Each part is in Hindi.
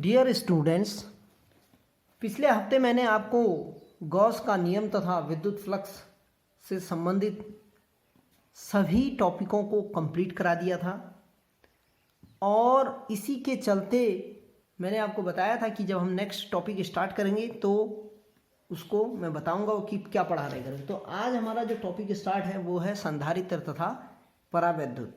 डियर स्टूडेंट्स, पिछले हफ्ते मैंने आपको गॉस का नियम तथा विद्युत फ्लक्स से संबंधित सभी टॉपिकों को कंप्लीट करा दिया था और इसी के चलते मैंने आपको बताया था कि जब हम नेक्स्ट टॉपिक स्टार्ट करेंगे तो उसको मैं बताऊंगा कि क्या पढ़ा रहे करें। तो आज हमारा जो टॉपिक स्टार्ट है वो है संधारित्र तथा परावैद्युत।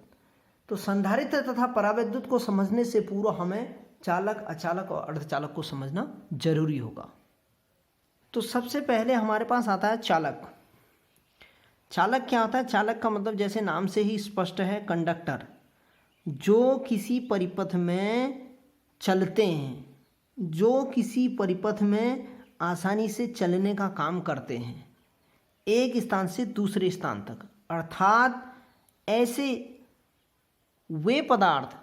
तो संधारित्र तथा परावैद्युत को समझने से पूर्व हमें चालक, अचालक और अर्धचालक को समझना जरूरी होगा। तो सबसे पहले हमारे पास आता है चालक। चालक क्या होता है? चालक का मतलब जैसे नाम से ही स्पष्ट है, कंडक्टर जो किसी परिपथ में चलते हैं, जो किसी परिपथ में आसानी से चलने का काम करते हैं एक स्थान से दूसरे स्थान तक। अर्थात ऐसे वे पदार्थ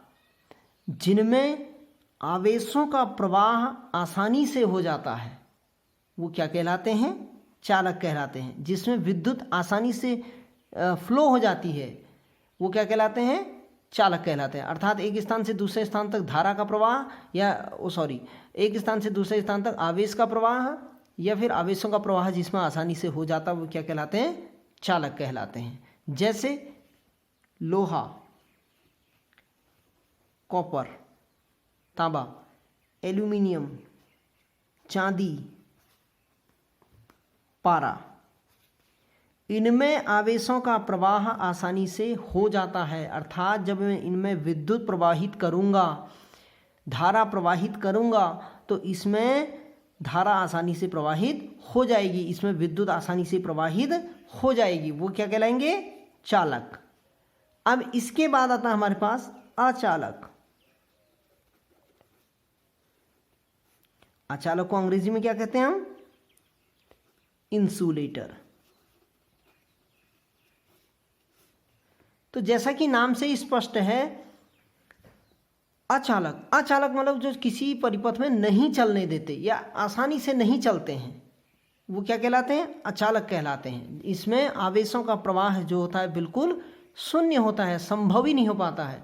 जिनमें आवेशों का प्रवाह आसानी से हो जाता है वो क्या कहलाते हैं? चालक कहलाते हैं। जिसमें विद्युत आसानी से फ्लो हो जाती है वो क्या कहलाते हैं? चालक कहलाते हैं। अर्थात एक स्थान से दूसरे स्थान तक धारा का प्रवाह एक स्थान से दूसरे स्थान तक आवेश का प्रवाह या फिर आवेशों का प्रवाह जिसमें आसानी से हो जाता है वो क्या कहलाते हैं? चालक कहलाते हैं। जैसे लोहा, कॉपर, तांबा, एल्यूमिनियम, चांदी, पारा, इनमें आवेशों का प्रवाह आसानी से हो जाता है। अर्थात जब मैं इनमें विद्युत प्रवाहित करूंगा, धारा प्रवाहित करूंगा तो इसमें धारा आसानी से प्रवाहित हो जाएगी, इसमें विद्युत आसानी से प्रवाहित हो जाएगी। वो क्या कहलाएंगे? चालक। अब इसके बाद आता है हमारे पास अचालक। अचालक को अंग्रेजी में क्या कहते हैं हम? इंसुलेटर। तो जैसा कि नाम से ही स्पष्ट है, अचालक मतलब जो किसी परिपथ में नहीं चलने देते या आसानी से नहीं चलते हैं वो क्या कहलाते हैं? अचालक कहलाते हैं। इसमें आवेशों का प्रवाह जो होता है बिल्कुल शून्य होता है, संभव ही नहीं हो पाता है।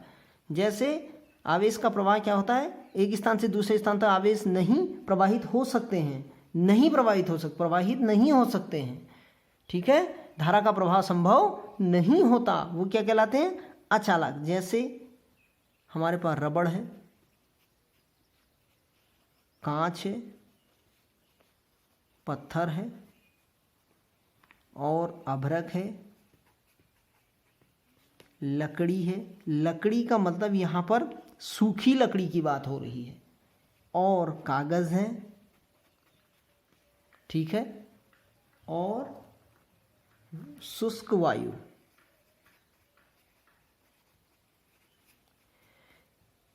जैसे आवेश का प्रवाह क्या होता है? एक स्थान से दूसरे स्थान तक आवेश नहीं प्रवाहित हो सकते हैं, प्रवाहित नहीं हो सकते हैं। ठीक है, धारा का प्रवाह संभव नहीं होता, वो क्या कहलाते हैं? अचालक। जैसे हमारे पास रबड़ है, कांच है, पत्थर है और अभ्रक है, लकड़ी है। लकड़ी का मतलब यहाँ पर सूखी लकड़ी की बात हो रही है। और कागज है, ठीक है, और शुष्क वायु।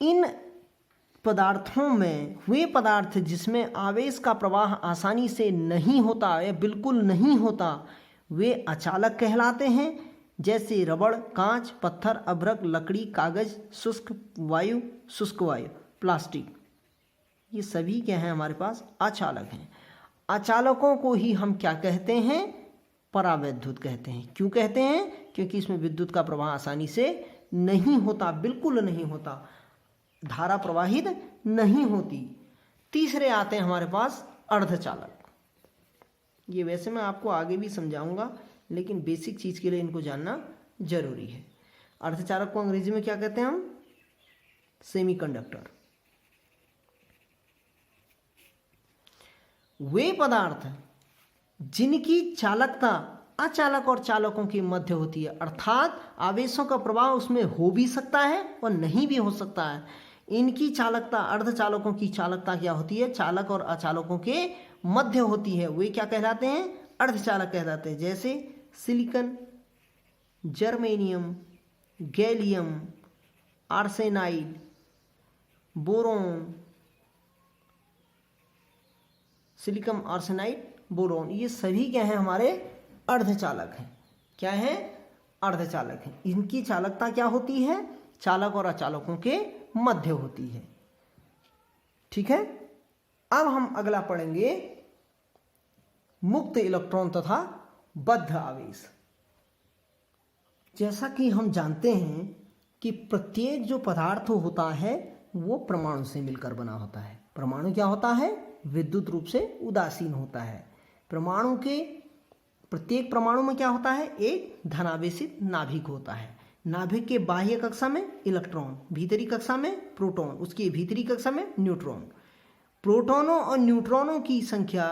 इन पदार्थों में वे पदार्थ जिसमें आवेश का प्रवाह आसानी से नहीं होता या बिल्कुल नहीं होता वे अचालक कहलाते हैं। जैसे रबड़, कांच, पत्थर, अभ्रक, लकड़ी, कागज, शुष्क वायु, प्लास्टिक, ये सभी क्या हैं? हमारे पास अचालक हैं। अचालकों को ही हम क्या कहते हैं? परावैद्युत कहते हैं। क्यों कहते हैं? क्योंकि इसमें विद्युत का प्रवाह आसानी से नहीं होता, बिल्कुल नहीं होता, धारा प्रवाहित नहीं होती। तीसरे आते हैं हमारे पास अर्धचालक। ये वैसे मैं आपको आगे भी समझाऊंगा लेकिन बेसिक चीज के लिए इनको जानना जरूरी है। अर्धचालक को अंग्रेजी में क्या कहते हैं हम? सेमीकंडक्टर। वे पदार्थ जिनकी चालकता अचालक और चालकों के मध्य होती है। अर्थात आवेशों का प्रवाह उसमें हो भी सकता है और नहीं भी हो सकता है। इनकी चालकता, अर्धचालकों की चालकता क्या होती है? चालक और अचालकों के मध्य होती है। वे क्या कहलाते हैं? अर्धचालक कहलाते हैं। जैसे silicon, germanium, gallium, arsenide, boron, silicon, arsenide, boron, ये सभी क्या हैं? हमारे अर्धचालक हैं। क्या है? अर्धचालक हैं। इनकी चालकता क्या होती है? चालक और अचालकों के मध्य होती है। ठीक है, अब हम अगला पढ़ेंगे मुक्त इलेक्ट्रॉन तथा बद्ध आवेश। जैसा कि हम जानते हैं कि प्रत्येक जो पदार्थ होता है वो परमाणु से मिलकर बना होता है। परमाणु क्या होता है? विद्युत रूप से उदासीन होता है। परमाणु के प्रत्येक परमाणु में क्या होता है? एक धनावेशित नाभिक होता है। नाभिक के बाह्य कक्षा में इलेक्ट्रॉन, भीतरी कक्षा में प्रोटॉन, उसकी भीतरी कक्षा में न्यूट्रॉन। प्रोटॉनों और न्यूट्रॉनों की संख्या,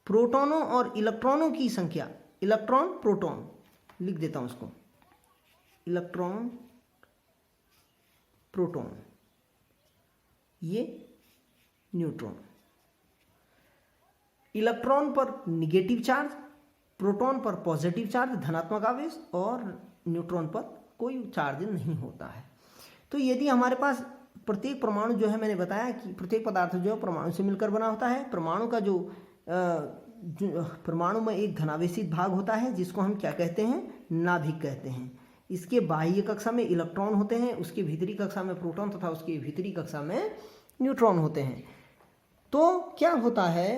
प्रोटॉनों और इलेक्ट्रॉनों की संख्या, इलेक्ट्रॉन प्रोटॉन लिख देता हूं उसको, इलेक्ट्रॉन प्रोटॉन, ये न्यूट्रॉन। इलेक्ट्रॉन पर निगेटिव चार्ज, प्रोटॉन पर पॉजिटिव चार्ज धनात्मक आवेश, और न्यूट्रॉन पर कोई चार्ज नहीं होता है। तो यदि हमारे पास प्रत्येक परमाणु जो है, मैंने बताया कि प्रत्येक पदार्थ जो है परमाणु से मिलकर बना होता है। परमाणु का जो परमाणु में एक धनावेशित भाग होता है जिसको हम क्या कहते हैं? नाभिक कहते हैं। इसके बाह्य कक्षा में इलेक्ट्रॉन होते हैं, उसके भीतरी कक्षा में प्रोटॉन तथा उसके भीतरी कक्षा में न्यूट्रॉन होते हैं। तो क्या होता है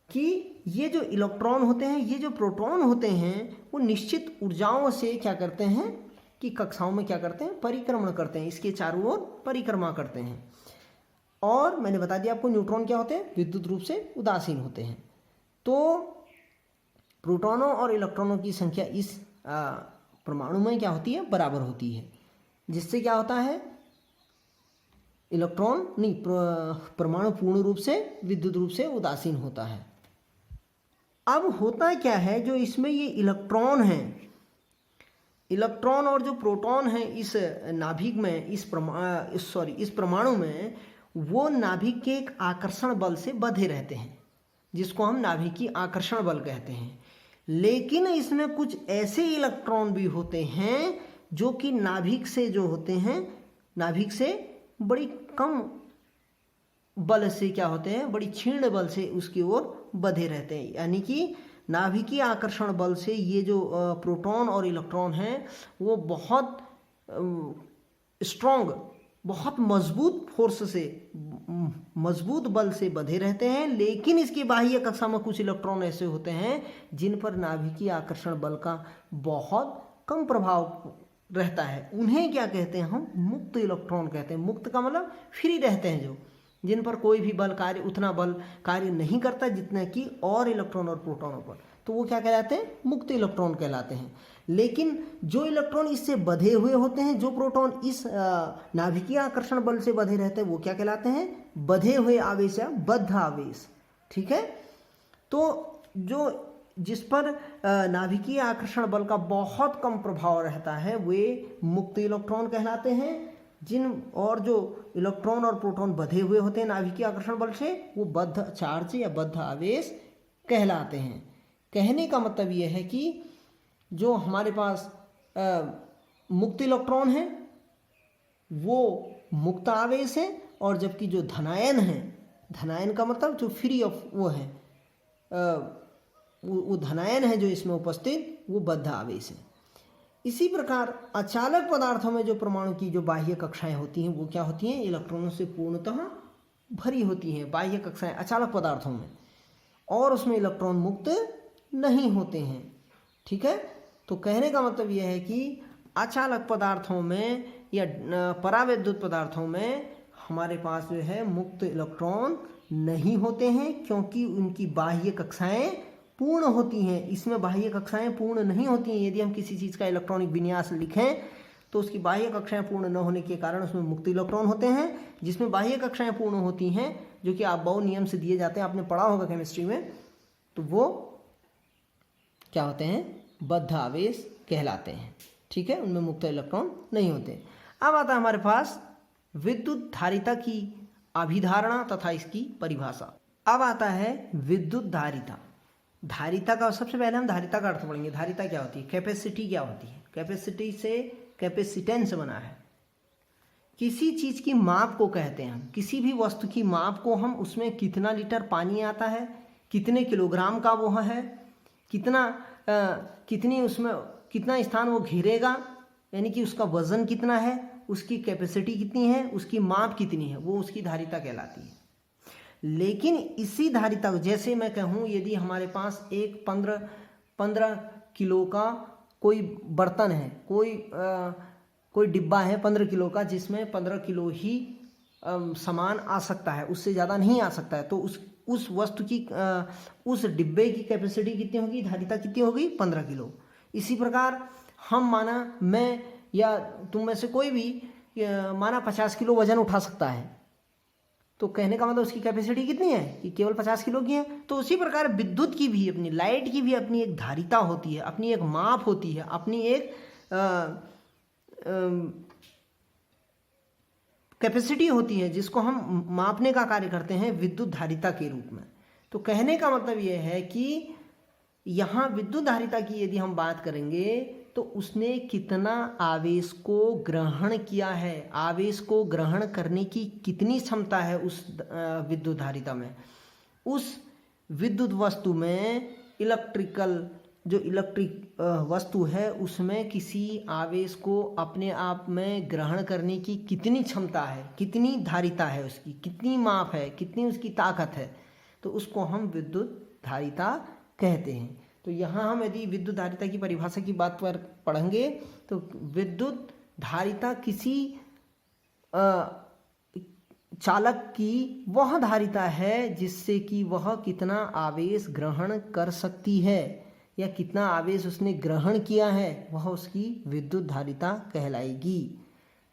कि ये जो इलेक्ट्रॉन होते हैं, ये जो प्रोटॉन होते हैं, वो निश्चित ऊर्जाओं से क्या करते हैं कि कक्षाओं में क्या करते हैं? परिक्रमण करते हैं, इसके चारों ओर परिक्रमा करते हैं। और मैंने बता दिया आपको न्यूट्रॉन क्या होते हैं? विद्युत रूप से उदासीन होते हैं। तो प्रोटॉनों और इलेक्ट्रॉनों की संख्या इस परमाणु में क्या होती है? बराबर होती है, जिससे क्या होता है? इलेक्ट्रॉन नहीं, परमाणु पूर्ण रूप से विद्युत रूप से उदासीन होता है। अब होता क्या है, जो इसमें ये इलेक्ट्रॉन है, इलेक्ट्रॉन और जो प्रोटॉन है इस नाभिक में, इस परमाणु में, वो नाभिक के एक आकर्षण बल से बंधे रहते हैं, जिसको हम नाभिकीय आकर्षण बल कहते हैं। लेकिन इसमें कुछ ऐसे इलेक्ट्रॉन भी होते हैं जो कि नाभिक से जो होते हैं, नाभिक से बड़ी कम बल से क्या होते हैं? बड़ी क्षीण बल से उसकी ओर बंधे रहते हैं। यानी कि नाभिकीय आकर्षण बल से ये जो प्रोटॉन और इलेक्ट्रॉन हैं वो बहुत स्ट्रॉन्ग, बहुत मजबूत फोर्स से, मजबूत बल से बंधे रहते हैं। लेकिन इसकी बाह्य कक्षा में कुछ इलेक्ट्रॉन ऐसे होते हैं जिन पर नाभिकीय आकर्षण बल का बहुत कम प्रभाव रहता है। उन्हें क्या कहते हैं? हम मुक्त इलेक्ट्रॉन कहते हैं। मुक्त का मतलब फ्री रहते हैं, जो जिन पर कोई भी बल कार्य, उतना बल कार्य नहीं करता जितना कि और इलेक्ट्रॉन और प्रोटॉनों पर, तो वो क्या कहलाते हैं? मुक्त इलेक्ट्रॉन कहलाते हैं। लेकिन जो इलेक्ट्रॉन इससे बंधे हुए होते हैं, जो प्रोटॉन इस नाभिकीय आकर्षण बल से बंधे रहते हैं, वो क्या कहलाते हैं? बंधे हुए आवेश या बद्ध आवेश। ठीक है। तो जो जिस पर नाभिकीय आकर्षण बल का बहुत कम प्रभाव रहता है वे मुक्त इलेक्ट्रॉन कहलाते हैं। जिन और जो इलेक्ट्रॉन और प्रोटॉन बंधे हुए होते हैं नाभिकीय आकर्षण बल से, वो बद्ध चार्ज या बद्ध आवेश कहलाते हैं। कहने का मतलब यह है कि जो हमारे पास मुक्त इलेक्ट्रॉन है वो मुक्त आवेश है, और जबकि जो धनायन है, धनायन का मतलब जो फ्री ऑफ वो है, वो धनायन है जो इसमें उपस्थित, वो बद्ध आवेश है। इसी प्रकार अचालक पदार्थों में जो परमाणु की जो बाह्य कक्षाएं होती हैं वो क्या होती हैं? इलेक्ट्रॉनों से पूर्णतः भरी होती हैं बाह्य कक्षाएं अचालक पदार्थों में, और उसमें इलेक्ट्रॉन मुक्त नहीं होते हैं। ठीक है। तो कहने का मतलब यह है कि अचालक पदार्थों में या परावैद्युत पदार्थों में हमारे पास जो है मुक्त इलेक्ट्रॉन नहीं होते हैं, क्योंकि उनकी बाह्य कक्षाएं पूर्ण होती हैं। इसमें बाह्य कक्षाएं पूर्ण नहीं होती हैं। यदि हम किसी चीज़ का इलेक्ट्रॉनिक विन्यास लिखें तो उसकी बाह्य कक्षाएं पूर्ण न होने के कारण उसमें मुक्त इलेक्ट्रॉन होते हैं। जिसमें बाह्य कक्षाएं पूर्ण होती हैं, जो कि आप बाउ नियम से दिए जाते हैं, आपने पढ़ा होगा केमिस्ट्री में, तो वो क्या होते हैं? बद्ध आवेश कहलाते हैं। ठीक है। उनमें मुक्त इलेक्ट्रॉन नहीं होते। अब आता है हमारे पास विद्युत धारिता की अभिधारणा तथा इसकी परिभाषा। अब आता है विद्युत धारिता। धारिता का सबसे पहले हम धारिता का अर्थ पढ़ेंगे। धारिता क्या होती है? कैपेसिटी क्या होती है? कैपेसिटी से कैपेसिटेंस बना है। किसी चीज की माप को कहते हैं हम, किसी भी वस्तु की माप को हम, उसमें कितना लीटर पानी आता है, कितने किलोग्राम का वो है, कितनी उसमें कितना स्थान वो घेरेगा, यानी कि उसका वजन कितना है, उसकी कैपेसिटी कितनी है, उसकी माप कितनी है, वो उसकी धारिता कहलाती है। लेकिन इसी धारिता, जैसे मैं कहूँ यदि हमारे पास एक 15 किलो का कोई बर्तन है, कोई डिब्बा है 15 किलो का, जिसमें 15 किलो ही सामान आ सकता है, उससे ज़्यादा नहीं आ सकता है। तो उस वस्तु की उस डिब्बे की कैपेसिटी कितनी होगी, धारिता कितनी होगी, 15 किलो। इसी प्रकार हम माना मैं या तुम में से कोई भी माना 50 किलो वजन उठा सकता है, तो कहने का मतलब उसकी कैपेसिटी कितनी है कि केवल 50 किलो की है। तो उसी प्रकार विद्युत की भी, अपनी लाइट की भी अपनी एक धारिता होती है, अपनी एक माप होती है, अपनी एक कैपेसिटी होती है, जिसको हम मापने का कार्य करते हैं विद्युत धारिता के रूप में। तो कहने का मतलब यह है कि यहाँ विद्युत धारिता की यदि हम बात करेंगे तो उसने कितना आवेश को ग्रहण किया है, आवेश को ग्रहण करने की कितनी क्षमता है उस विद्युत धारिता में। उस विद्युत वस्तु में इलेक्ट्रिक वस्तु है, उसमें किसी आवेश को अपने आप में ग्रहण करने की कितनी क्षमता है, कितनी धारिता है, उसकी कितनी माप है, कितनी उसकी ताकत है, तो उसको हम विद्युत धारिता कहते हैं। तो यहाँ हम यदि विद्युत धारिता की परिभाषा की बात पर पढ़ेंगे तो विद्युत धारिता किसी चालक की वह धारिता है जिससे कि वह कितना आवेश ग्रहण कर सकती है या कितना आवेश उसने ग्रहण किया है, वह उसकी विद्युत धारिता कहलाएगी।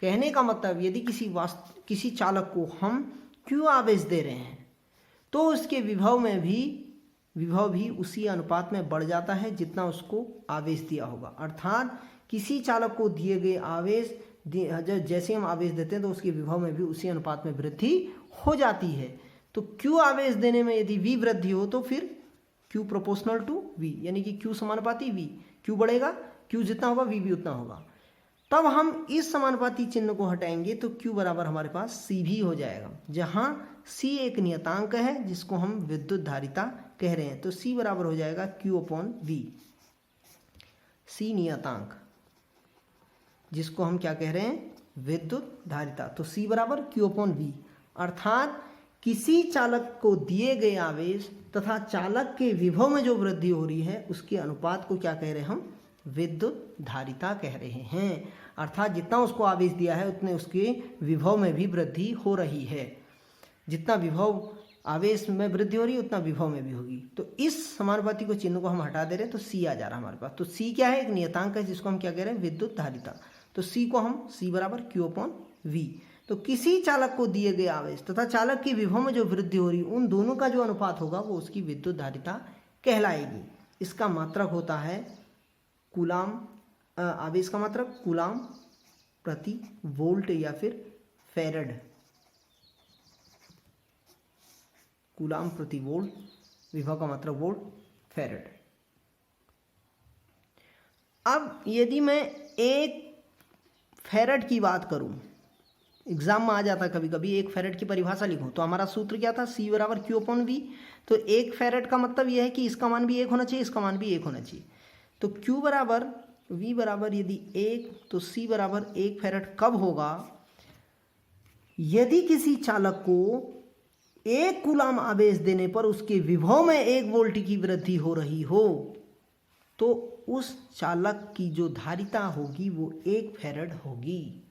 कहने का मतलब यदि किसी चालक को हम Q आवेश दे रहे हैं तो उसके विभव भी उसी अनुपात में बढ़ जाता है जितना उसको आवेश दिया होगा। अर्थात किसी चालक को दिए गए आवेश जैसे हम आवेश देते हैं तो उसके विभव में भी उसी अनुपात में वृद्धि हो जाती है। तो Q आवेश देने में यदि V वृद्धि हो तो फिर Q प्रोपोर्शनल टू V, यानी कि Q समानुपाती V। Q बढ़ेगा, Q जितना होगा V भी उतना होगा। तब हम इस समानुपाती चिन्ह को हटाएंगे तो Q बराबर हमारे पास C भी हो जाएगा, जहां C एक नियतांक है जिसको हम विद्युत धारिता कह रहे हैं। तो C बराबर हो जाएगा Q/V। C नियतांक जिसको हम क्या कह रहे हैं, विद्युत धारिता। तो C बराबर Q/V, अर्थात किसी चालक को दिए गए आवेश तथा चालक के विभव में जो वृद्धि हो रही है उसके अनुपात को क्या कह रहे हैं, हम विद्युत धारिता कह रहे हैं। अर्थात जितना उसको आवेश दिया है उतने उसके विभव में भी वृद्धि हो रही है। जितना विभव आवेश में वृद्धि हो रही है उतना विभव में भी होगी। तो इस समानुपाती को चिन्ह को हम हटा दे रहे हैं तो C आ जा रहा है हमारे पास। तो C क्या है, एक नियतांक है जिसको हम क्या कह रहे हैं, विद्युत धारिता। तो C को हम C बराबर Q/V। तो किसी चालक को दिए गए आवेश तथा चालक के विभव में जो वृद्धि हो रही उन दोनों का जो अनुपात होगा वो उसकी विद्युत धारिता कहलाएगी। इसका मात्रक होता है कूलाम, आवेश का मात्रक कूलाम प्रति वोल्ट या फिर फैरड, कूलाम प्रति वोल्ट, विभव का मात्रक वोल्ट, फैरड। अब यदि मैं एक फैरड की बात करूं, एग्जाम में आ जाता है कभी कभी, एक फैरड की परिभाषा लिखूं तो हमारा सूत्र क्या था, C बराबर Q/V। तो एक फैरड का मतलब यह है कि इसका मान भी 1 होना चाहिए, इसका मान भी 1 होना चाहिए। तो Q बराबर V बराबर यदि 1 तो C बराबर 1 फैरड कब होगा, यदि किसी चालक को 1 कूलाम आवेश देने पर उसके विभव में 1 वोल्ट की वृद्धि हो रही हो तो उस चालक की जो धारिता होगी वो 1 फैरड होगी।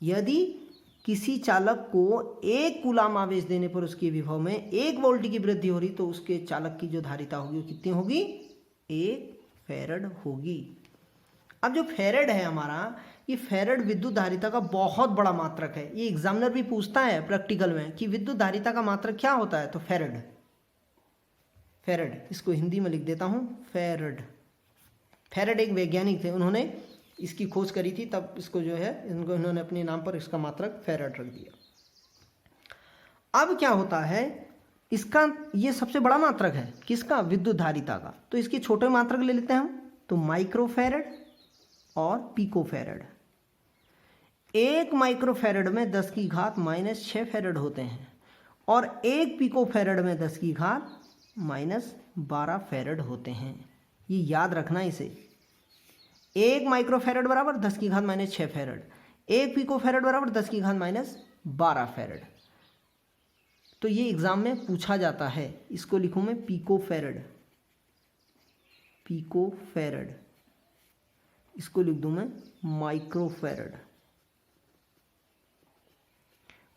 यदि किसी चालक को 1 कूलाम आवेश देने पर उसके विभव में 1 वोल्ट की वृद्धि हो रही तो उसके चालक की जो धारिता होगी वो कितनी होगी, 1 फैरड होगी। अब जो फैरड है हमारा, ये फैरड विद्युत धारिता का बहुत बड़ा मात्रक है। ये एग्जामिनर भी पूछता है प्रैक्टिकल में कि विद्युत धारिता का मात्रक क्या होता है, तो फैरड। फैरड, इसको हिंदी में लिख देता हूँ, फैरड। फैरड एक वैज्ञानिक थे, उन्होंने इसकी खोज करी थी, तब इसको जो है इन्होंने अपने नाम पर इसका मात्रक फैरड रख दिया। अब क्या होता है, इसका ये सबसे बड़ा मात्रक है किसका, विद्युत धारिता का। तो इसके छोटे मात्रक ले लेते हैं हम, तो माइक्रोफैरड और पिकोफैरड। 1 माइक्रोफैरड में 10 की घात -6 फैरड होते हैं और 1 पिकोफैरड में 10 की घात -12 फैरड होते हैं। ये याद रखना इसे, 1 माइक्रोफैरड बराबर 10 की घात -6 फैरड, 1 पिकोफैरड बराबर 10 की घात -12 फैरड। तो ये एग्जाम में पूछा जाता है। इसको लिखूं मैं पिकोफैरड, पिकोफैरड। इसको लिख दूं मैं माइक्रोफैरड,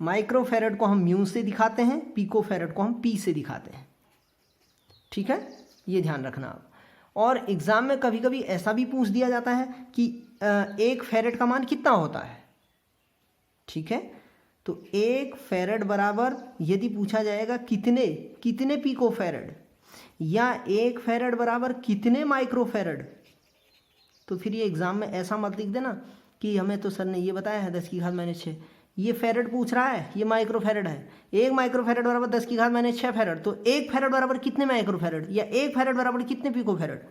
माइक्रोफेरेड को हम म्यू से दिखाते हैं, पिकोफेरेड को हम पी से दिखाते हैं। ठीक है, ये ध्यान रखना आप। और एग्जाम में कभी कभी ऐसा भी पूछ दिया जाता है कि 1 फेरेड का मान कितना होता है। ठीक है, तो 1 फेरेड बराबर यदि पूछा जाएगा कितने कितने पिकोफेरेड, या 1 फेरेड बराबर कितने माइक्रोफेरेड, तो फिर ये एग्जाम में ऐसा मत लिख देना कि हमें तो सर ने ये बताया है 10⁻⁶। ये फेरेड पूछ रहा है, ये माइक्रोफेरेड है। 1 माइक्रोफेरेड बराबर 10⁻⁶ फेरेड, तो 1 फेरेड बराबर कितने माइक्रोफेरेड, या 1 फेरेड बराबर कितने पिकोफेरेड,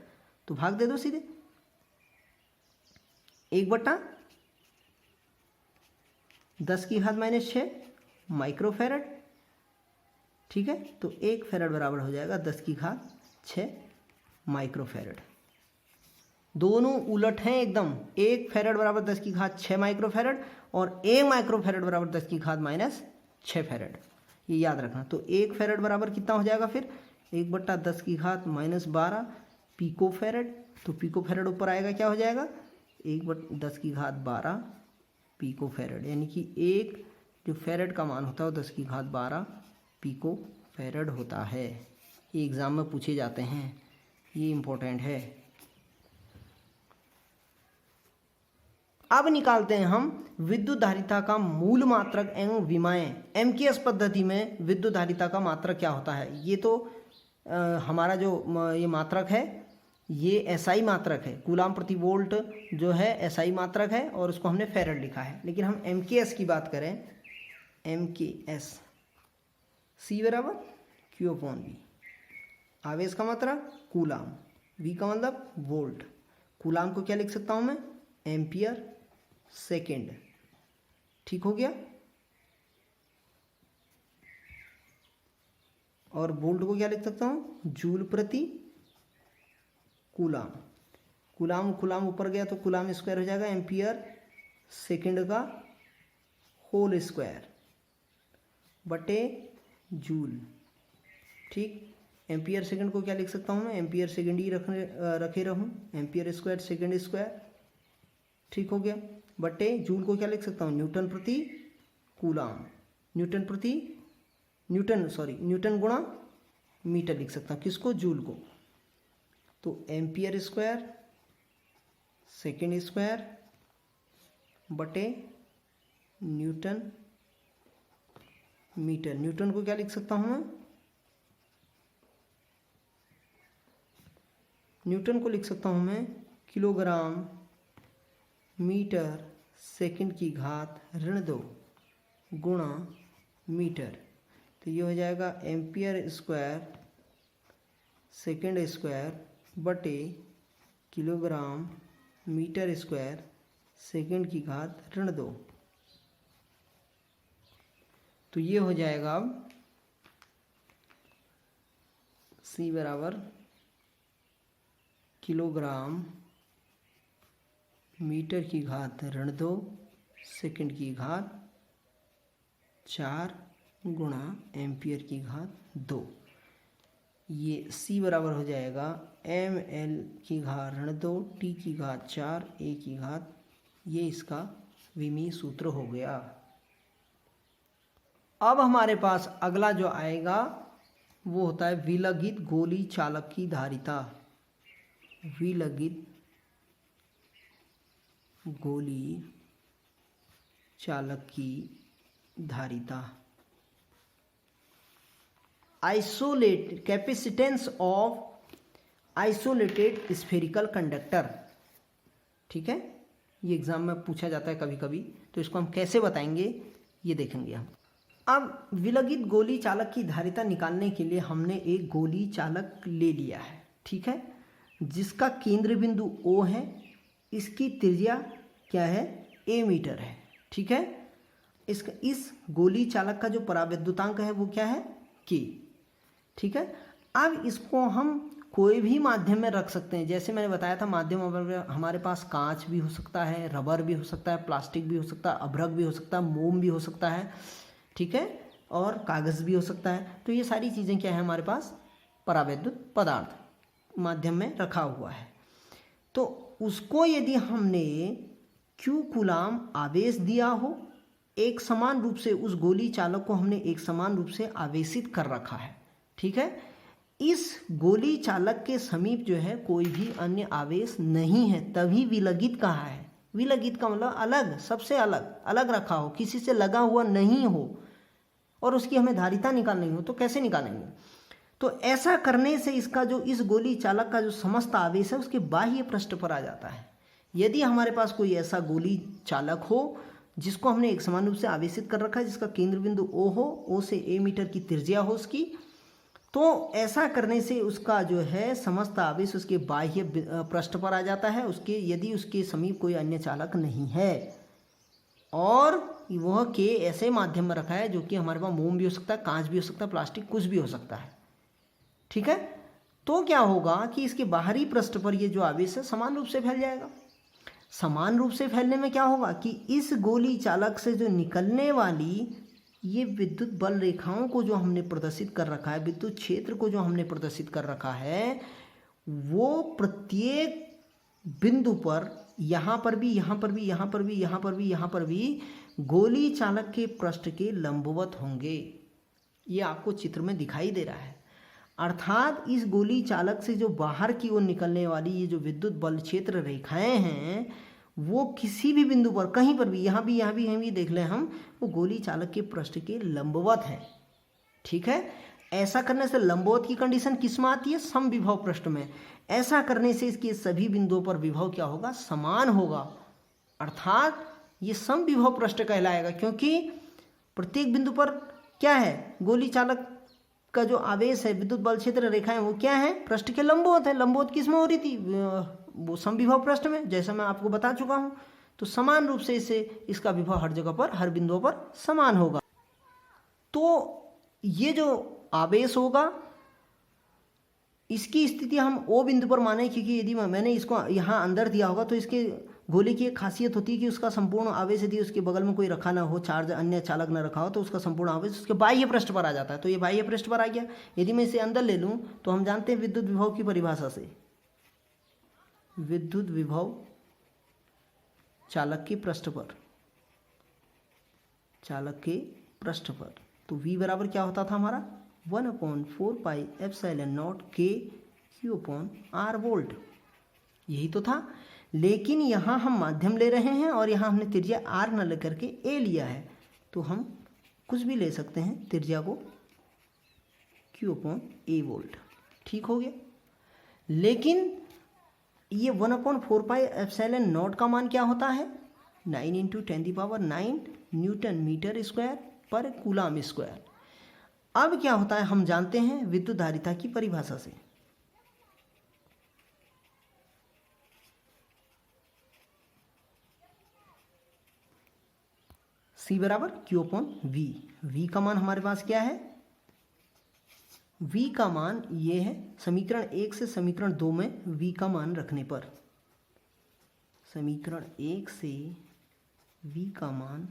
तो भाग दे दो सीधे 1/10⁻⁶ माइक्रोफेरेड। ठीक है, तो 1 फेरेड बराबर हो जाएगा 10⁻⁶ माइक्रोफेरेड। दोनों उलट हैं एकदम। 1 फेरेड बराबर 10⁻⁶ माइक्रोफेरेड और 1 माइक्रोफेरेड बराबर 10⁻⁶ फेरेड, ये याद रखना। तो 1 फेरेड बराबर कितना हो जाएगा फिर 1/10⁻⁻12 पिकोफेरेड। तो पिकोफेरेड ऊपर आएगा, क्या हो जाएगा 1/10⁻12 पिकोफेरेड, यानी कि 1 जो फेरेड का मान होता है वो 10⁻12 पिकोफेरेड होता है। ये एग्ज़ाम में पूछे जाते हैं, ये इम्पोर्टेंट है। अब निकालते हैं हम विद्युत धारिता का मूल मात्रक एवं विमाएं। एमकेएस पद्धति में विद्युत धारिता का मात्रक क्या होता है, ये तो हमारा जो ये मात्रक है ये एसआई मात्रक है, कूलाम प्रति वोल्ट जो है एसआई मात्रक है और उसको हमने फेरेड लिखा है। लेकिन हम एमकेएस की बात करें, एमकेएस सी बराबर Q/V, आवेश का मात्रा कूलाम, V का मतलब वोल्ट, कूलाम को क्या लिख सकता हूँ मैं एम्पियर सेकेंड। ठीक हो गया, और वोल्ट को क्या लिख सकता हूँ जूल प्रति कूलाम। कूलाम कूलाम ऊपर गया तो कूलाम स्क्वायर हो जाएगा एम्पियर सेकेंड का होल स्क्वायर बटे जूल। ठीक, एम्पियर सेकेंड को क्या लिख सकता हूँ मैं एम्पियर सेकेंड ही रखे रहूँ, एम्पियर स्क्वायर सेकेंड स्क्वायर। ठीक हो गया, बटे जूल को क्या लिख सकता हूँ न्यूटन प्रति कूलाम, न्यूटन गुणा मीटर लिख सकता हूँ, किसको जूल को। तो एम्पियर स्क्वायर सेकेंड स्क्वायर बटे न्यूटन मीटर। न्यूटन को क्या लिख सकता हूँ मैं न्यूटन को लिख सकता हूँ मैं किलोग्राम मीटर सेकंड की घात ऋण 2 गुणा मीटर। तो ये हो जाएगा एम्पियर स्क्वायर सेकंड स्क्वायर बटे किलोग्राम मीटर स्क्वायर सेकंड की घात ऋण 2। तो ये हो जाएगा अब C बराबर किलोग्राम मीटर की घात ऋण 2 सेकंड की घात 4 गुणा एम्पियर की घात 2। ये C बराबर हो जाएगा ml की घात ऋण 2 t की घात 4 a की घात, ये इसका विमीय सूत्र हो गया। अब हमारे पास अगला जो आएगा वो होता है विलगित गोली चालक की धारिता। विलगित गोली चालक की धारिता। Isolate capacitance of isolated spherical conductor. ठीक है, ये एग्जाम में पूछा जाता है कभी कभी, तो इसको हम कैसे बताएंगे ये देखेंगे हम। अब विलगित गोली चालक की धारिता निकालने के लिए हमने एक गोली चालक ले लिया है, ठीक है, जिसका केंद्र बिंदु O है, इसकी त्रिज्या क्या है a मीटर है। ठीक है, इस गोली चालक का जो परावैद्युतांक है वो क्या है k। ठीक है, अब इसको हम कोई भी माध्यम में रख सकते हैं। जैसे मैंने बताया था माध्यम हमारे पास कांच भी हो सकता है, रबर भी हो सकता है, प्लास्टिक भी हो सकता है, अभ्रक भी हो सकता है, मोम भी हो सकता है, ठीक है, और कागज़ भी हो सकता है। तो ये सारी चीज़ें क्या है हमारे पास परावैद्युत पदार्थ माध्यम में रखा हुआ है। तो उसको यदि हमने Q कूलाम आवेश दिया हो एक समान रूप से उस गोली चालक को हमने एक समान रूप से आवेशित कर रखा है। ठीक है, इस गोली चालक के समीप जो है कोई भी अन्य आवेश नहीं है, तभी विलगित कहा है। विलगित का मतलब अलग, सबसे अलग अलग रखा हो, किसी से लगा हुआ नहीं हो और उसकी हमें धारिता निकालनी हो तो कैसे निकालेंगे? तो ऐसा करने से इसका जो इस गोली चालक का जो समस्त आवेश है उसके बाह्य पृष्ठ पर आ जाता है। यदि हमारे पास कोई ऐसा गोली चालक हो जिसको हमने एक समान रूप से आवेशित कर रखा है, जिसका केंद्र बिंदु O हो, O से A मीटर की त्रिज्या हो उसकी, तो ऐसा करने से उसका जो है समस्त आवेश उसके बाह्य पृष्ठ पर आ जाता है, उसके यदि उसके समीप कोई अन्य चालक नहीं है और वह के ऐसे माध्यम में रखा है जो कि हमारे पास मोम भी हो सकता है, कांच भी हो सकता है, प्लास्टिक कुछ भी हो सकता है। ठीक है, तो क्या होगा कि इसके बाहरी पृष्ठ पर ये जो आवेश है समान रूप से फैल जाएगा। समान रूप से फैलने में क्या होगा कि इस गोली चालक से जो निकलने वाली ये विद्युत बल रेखाओं को जो हमने प्रदर्शित कर रखा है, विद्युत क्षेत्र को जो हमने प्रदर्शित कर रखा है, वो प्रत्येक बिंदु पर यहाँ पर भी, यहाँ पर भी, यहाँ पर भी, यहाँ पर भी, यहाँ पर भी गोली चालक के पृष्ठ के लंबवत होंगे। ये आपको चित्र में दिखाई दे रहा है। अर्थात इस गोली चालक से जो बाहर की ओर निकलने वाली ये जो विद्युत बल क्षेत्र रेखाएं हैं वो किसी भी बिंदु पर, कहीं पर भी, यहाँ भी, यहाँ भी, यहाँ भी देख लें हम, वो गोली चालक के पृष्ठ के लंबवत है। ठीक है, ऐसा करने से लंबवत की कंडीशन किस में आती है? समविभव पृष्ठ में। ऐसा करने से इसके सभी बिंदुओं पर विभव क्या होगा? समान होगा, अर्थात ये समविभव पृष्ठ कहलाएगा, क्योंकि प्रत्येक बिंदु पर क्या है? गोली चालक का जो आवेश है, विद्युत बल क्षेत्र रेखाएं, वो क्या है? पृष्ठ के लंबवत है। लंबवत किस में हो रही थी? वो समविभव पृष्ठ में, जैसा मैं आपको बता चुका हूं। तो समान रूप से इसे, इसका विभव हर जगह पर, हर बिंदुओं पर समान होगा। तो ये जो आवेश होगा इसकी स्थिति हम ओ बिंदु पर माने, क्योंकि यदि मैंने इसको यहाँ अंदर दिया होगा तो इसके गोले की एक खासियत होती है कि उसका संपूर्ण आवेश, यदि उसके बगल में कोई रखा ना हो, चार्ज अन्य चालक ना रखा हो, तो उसका संपूर्ण आवेश उसके बाह्य पृष्ठ पर आ जाता है। तो ये बाह्य पृष्ठ पर आ गया। यदि मैं इसे अंदर ले लूँ तो हम जानते हैं विद्युत विभव की परिभाषा से, विद्युत विभव चालक के पृष्ठ पर, चालक के पृष्ठ पर, तो V बराबर क्या होता था हमारा? 1/4πε0 K Q/R वोल्ट। यही तो था। लेकिन यहाँ हम माध्यम ले रहे हैं और यहाँ हमने त्रिज्या R न लेकर के A लिया है, तो हम कुछ भी ले सकते हैं त्रिज्या को, Q/A वोल्ट। ठीक हो गया। लेकिन ये 1/4πε0 का मान क्या होता है? 9 × 10⁹ न्यूटन मीटर स्क्वायर पर कूलम स्क्वायर। अब क्या होता है हम जानते हैं विद्युत धारिता की परिभाषा से। C बराबर Q/V। V का मान हमारे पास क्या है? V का मान ये है, समीकरण 1 से समीकरण 2 में V का मान रखने पर, समीकरण 1 से V का मान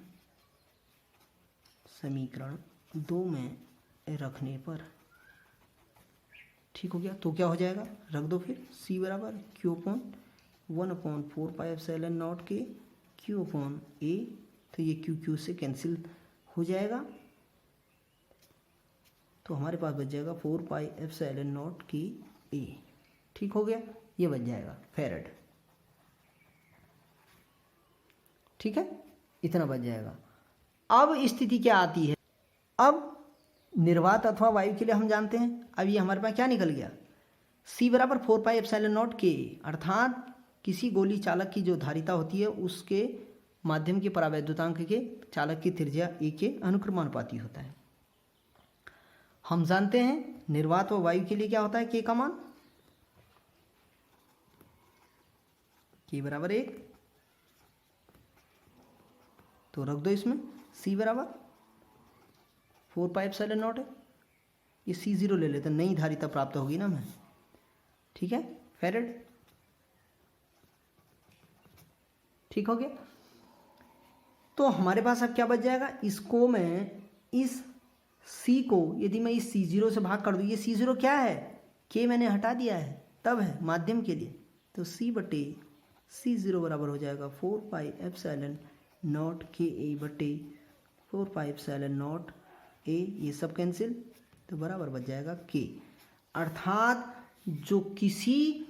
समीकरण 2 में रखने पर, ठीक हो गया। तो क्या हो जाएगा? रख दो फिर। C बराबर Q/1/4πε0 के Q/A, तो ये Q से कैंसिल हो जाएगा, तो हमारे पास बच जाएगा 4πε0 के A। ठीक हो गया, ये बच जाएगा फैरेड। ठीक है, इतना बच जाएगा। अब स्थिति क्या आती है? अब निर्वात अथवा वायु के लिए हम जानते हैं, अब ये हमारे पास क्या निकल गया? C बराबर 4πε0 के, अर्थात किसी गोली चालक की जो धारिता होती है उसके माध्यम के परावैद्युतांक के चालक की त्रिज्या A के अनुक्रमानुपाती होता है। हम जानते हैं निर्वात व वायु के लिए क्या होता है? K का मान K बराबर 1, तो रख दो इसमें। C बराबर 4πε0 है, ये C0 ले लेते हैं, नई धारिता प्राप्त होगी ना हमें। ठीक है, फैरेड। ठीक हो गया। तो हमारे पास अब क्या बच जाएगा? इसको मैं, इस C को यदि मैं इस C0 से भाग कर दूँ, ये C0 क्या है? K मैंने हटा दिया है, तब है माध्यम के लिए, तो C/C0 बराबर हो जाएगा 4πε0 KA/, 4 pi epsilon not a, ये सब कैंसिल, तो बराबर बच जाएगा के। अर्थात जो किसी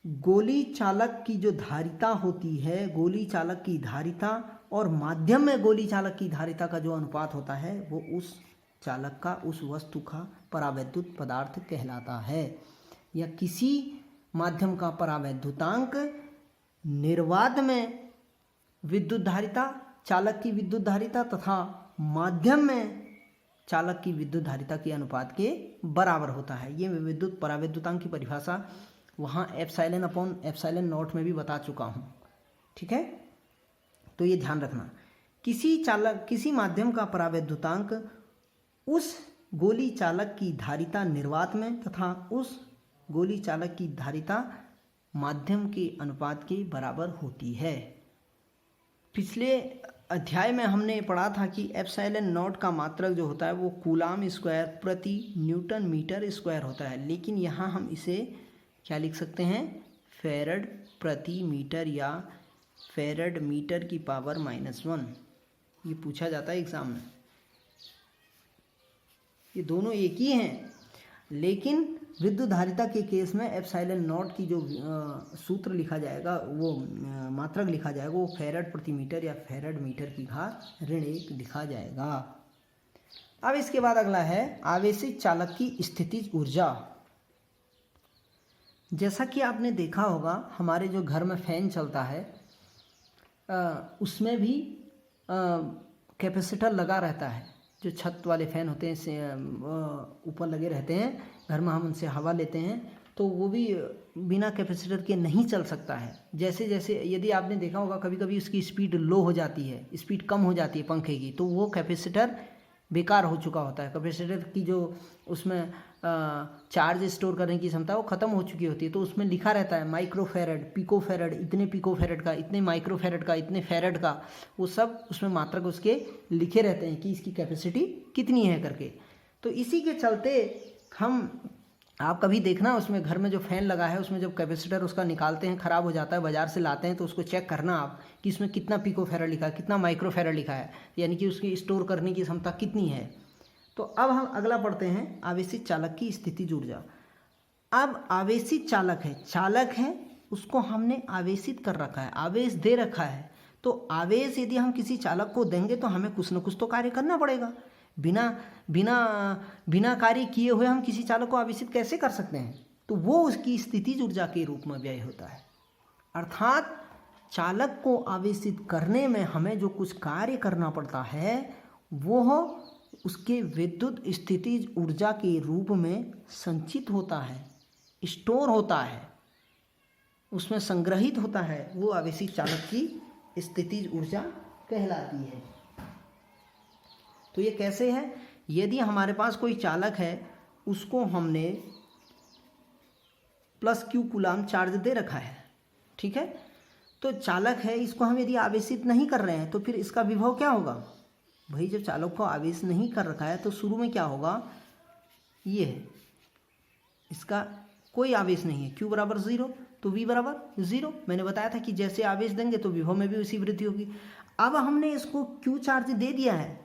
गोली चालक की जो धारिता होती है, गोली चालक की धारिता और माध्यम में गोली चालक की धारिता का जो अनुपात होता है वो उस चालक का, उस वस्तु का परावैद्युत पदार्थ कहलाता है। या किसी माध्यम का परावैद्युतांक निर्वात में विद्युत धारिता, चालक की विद्युत धारिता तथा माध्यम में चालक की विद्युत धारिता के अनुपात के बराबर होता है। ये मैं विद्युत परावैद्युतांक की परिभाषा वहाँ एप्सिलॉन अपॉन एप्सिलॉन नॉट में भी बता चुका हूँ, ठीक है। तो ये ध्यान रखना, किसी माध्यम का परावैद्युतांक उस गोली चालक की धारिता निर्वात में तथा उस गोली चालक की धारिता माध्यम के अनुपात के बराबर होती है। पिछले अध्याय में हमने पढ़ा था कि एप्सिलॉन नॉट का मात्रक जो होता है वो कूलाम स्क्वायर प्रति न्यूटन मीटर स्क्वायर होता है, लेकिन यहाँ हम इसे क्या लिख सकते हैं, फेरड प्रति मीटर या फेरड मीटर की पावर -1। ये पूछा जाता है एग्जाम में। ये दोनों एक ही हैं, लेकिन विद्युत धारिता के केस में एप्सिलॉन नॉट की जो सूत्र लिखा जाएगा, वो मात्रक लिखा जाएगा, वो फेरड प्रति मीटर या फेरड मीटर की घात ऋण 1 लिखा जाएगा। अब इसके बाद अगला है आवेशित चालक की स्थितिज ऊर्जा। जैसा कि आपने देखा होगा हमारे जो घर में फैन चलता है उसमें भी कैपेसिटर लगा रहता है। जो छत वाले फ़ैन होते हैं से ऊपर लगे रहते हैं घर में, हम उनसे हवा लेते हैं, तो वो भी बिना कैपेसिटर के नहीं चल सकता है। जैसे जैसे यदि आपने देखा होगा कभी कभी उसकी स्पीड लो हो जाती है, स्पीड कम हो जाती है पंखे की, तो वो कैपेसिटर बेकार हो चुका होता है। कैपेसिटर की जो उसमें चार्ज स्टोर करने की क्षमता वो ख़त्म हो चुकी होती है। तो उसमें लिखा रहता है माइक्रोफेरड, पिकोफेरड, इतने पिकोफेरड का, इतने माइक्रोफेरड का, इतने फेरड का, वो सब उसमें मात्रक उसके लिखे रहते हैं कि इसकी कैपेसिटी कितनी है करके। तो इसी के चलते आप कभी देखना उसमें घर में जो फ़ैन लगा है उसमें जब कैपेसिटर उसका निकालते हैं, ख़राब हो जाता है, बाज़ार से लाते हैं, तो उसको चेक करना आप कि इसमें कितना पिकोफेरड लिखा है, कितना माइक्रोफेरड लिखा है, यानी कि उसकी स्टोर करने की क्षमता कितनी है। तो अब हम अगला पढ़ते हैं आवेशित चालक की स्थितिज ऊर्जा। अब आवेशित चालक है, उसको हमने आवेशित कर रखा है, आवेश दे रखा है। तो आवेश यदि हम किसी चालक को देंगे तो हमें कुछ न कुछ तो कार्य करना पड़ेगा। बिना कार्य किए हुए हम किसी चालक को आवेशित कैसे कर सकते हैं? तो वो उसकी स्थितिज ऊर्जा के रूप में व्यय होता है। अर्थात चालक को आवेशित करने में हमें जो कुछ कार्य करना पड़ता है वो उसके विद्युत स्थितिज ऊर्जा के रूप में संचित होता है, स्टोर होता है, उसमें संग्रहित होता है। वो आवेशित चालक की स्थितिज ऊर्जा कहलाती है। तो ये कैसे है? यदि हमारे पास कोई चालक है, उसको हमने +q कूलाम चार्ज दे रखा है, ठीक है। तो चालक है, इसको हम यदि आवेशित नहीं कर रहे हैं तो फिर इसका विभव क्या होगा? भाई जब चालक को आवेश नहीं कर रखा है तो शुरू में क्या होगा, ये है, इसका कोई आवेश नहीं है, q बराबर 0 तो v बराबर 0। मैंने बताया था कि जैसे आवेश देंगे तो विभव में भी उसी वृद्धि होगी। अब हमने इसको q चार्ज दे दिया है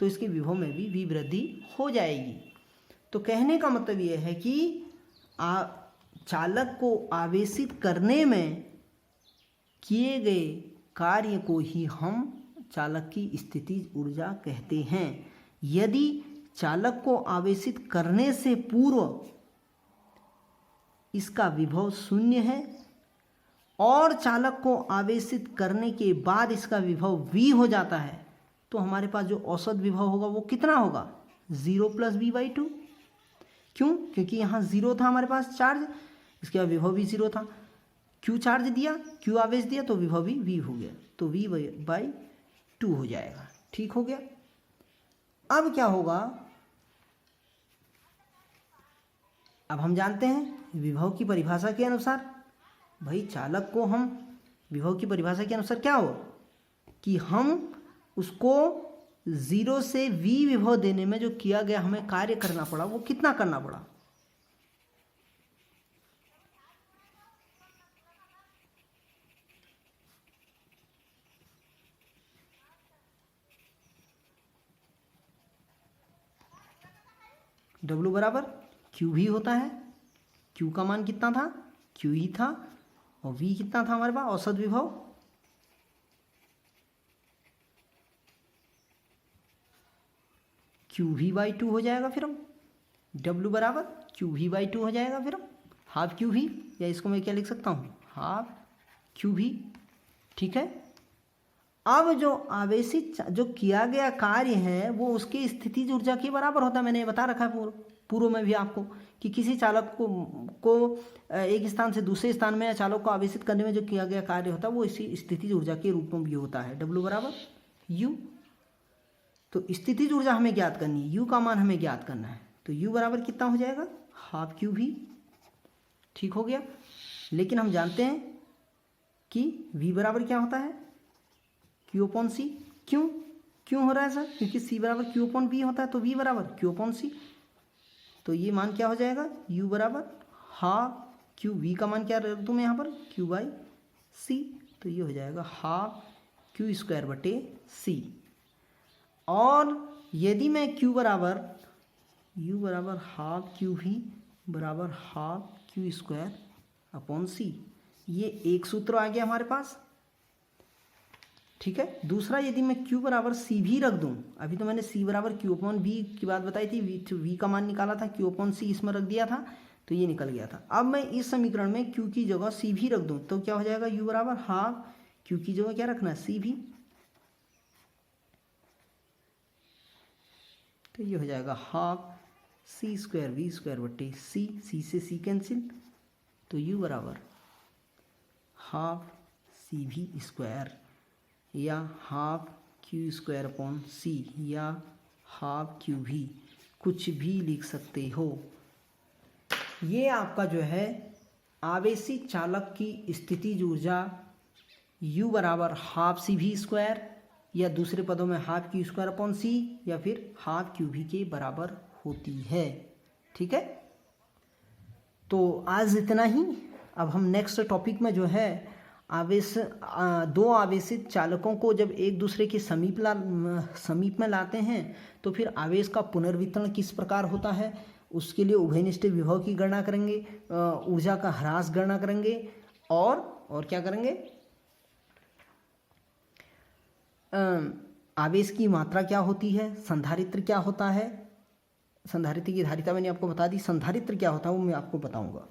तो इसके विभव में भी v वृद्धि हो जाएगी। तो कहने का मतलब ये है कि चालक को आवेशित करने में किए गए कार्य को ही हम चालक की स्थितिज ऊर्जा कहते हैं। यदि चालक को आवेशित करने से पूर्व इसका विभव 0 है और चालक को आवेशित करने के बाद इसका विभव v हो जाता है, तो हमारे पास जो औसत विभव होगा वो कितना होगा? 0 + v/2। क्यों? क्योंकि यहाँ 0 था हमारे पास चार्ज, इसके बाद विभव भी 0 था। q चार्ज दिया, q आवेश दिया तो विभव भी v हो गया, तो v/2 हो जाएगा। ठीक हो गया। अब क्या होगा? अब हम जानते हैं विभव की परिभाषा के अनुसार, भाई चालक को हम विभव की परिभाषा के अनुसार क्या हो कि हम उसको 0 से v विभव देने में जो किया गया हमें कार्य करना पड़ा वो कितना करना पड़ा? W बराबर Q भी होता है। Q का मान कितना था, Q ही था, और V कितना था हमारे पास, औसत विभव QV/2 हो जाएगा। फिर हम W बराबर QV/2 हो जाएगा। फिर हम हाफ QV, या इसको मैं क्या लिख सकता हूँ, हाफ QV। ठीक है। अब जो आवेशित जो किया गया कार्य है वो उसकी स्थितिज ऊर्जा के बराबर होता है। मैंने ये बता रखा है पूर्व में भी आपको कि किसी चालक को एक स्थान से दूसरे स्थान में या चालक को आवेशित करने में जो किया गया कार्य होता है वो इसी स्थितिज ऊर्जा के रूप में भी होता है। W बराबर U। तो स्थितिज ऊर्जा हमें ज्ञात करनी है, U का मान हमें ज्ञात करना है। तो U बराबर कितना हो जाएगा, हाफ QV। ठीक हो गया। लेकिन हम जानते हैं कि V बराबर क्या होता है, Q/C। क्यों हो रहा है सर, क्योंकि C बराबर Q/V होता है, तो V बराबर Q/C। तो ये मान क्या हो जाएगा, U बराबर हाफ Q। V का मान क्या रख दूँ मैं यहाँ पर, Q/C। तो ये हो जाएगा हाफ Q²/C। और यदि मैं U बराबर हाफ QV बराबर हाफ Q²/C, ये एक सूत्र आ गया हमारे पास। ठीक है। दूसरा, यदि मैं Q बराबर C भी रख दूं, अभी तो मैंने C बराबर Q/V की बात बताई थी, V का मान निकाला था, Q/C इसमें रख दिया था, तो ये निकल गया था। अब मैं इस समीकरण में Q की जगह C भी रख दूं तो क्या हो जाएगा, U बराबर हाफ Q की जगह क्या रखना है, C भी। तो ये हो जाएगा हाफ C²V²/C। C से C कैंसिल, तो U बराबर हाफ CV² या हाफ Q²/C या हाफ QV, कुछ भी लिख सकते हो। ये आपका जो है आवेशित चालक की स्थितिज ऊर्जा U बराबर हाफ CV² या दूसरे पदों में हाफ Q²/C या फिर हाफ QV के बराबर होती है। ठीक है। तो आज इतना ही। अब हम नेक्स्ट टॉपिक में जो है दो आवेशित चालकों को जब एक दूसरे के समीप में लाते हैं तो फिर आवेश का पुनर्वितरण किस प्रकार होता है, उसके लिए उभयनिष्ठ विभव की गणना करेंगे, ऊर्जा का ह्रास गणना करेंगे, और क्या करेंगे, आवेश की मात्रा क्या होती है, संधारित्र क्या होता है, संधारित्र की धारिता मैंने आपको बता दी, संधारित्र क्या होता है वो मैं आपको बताऊंगा।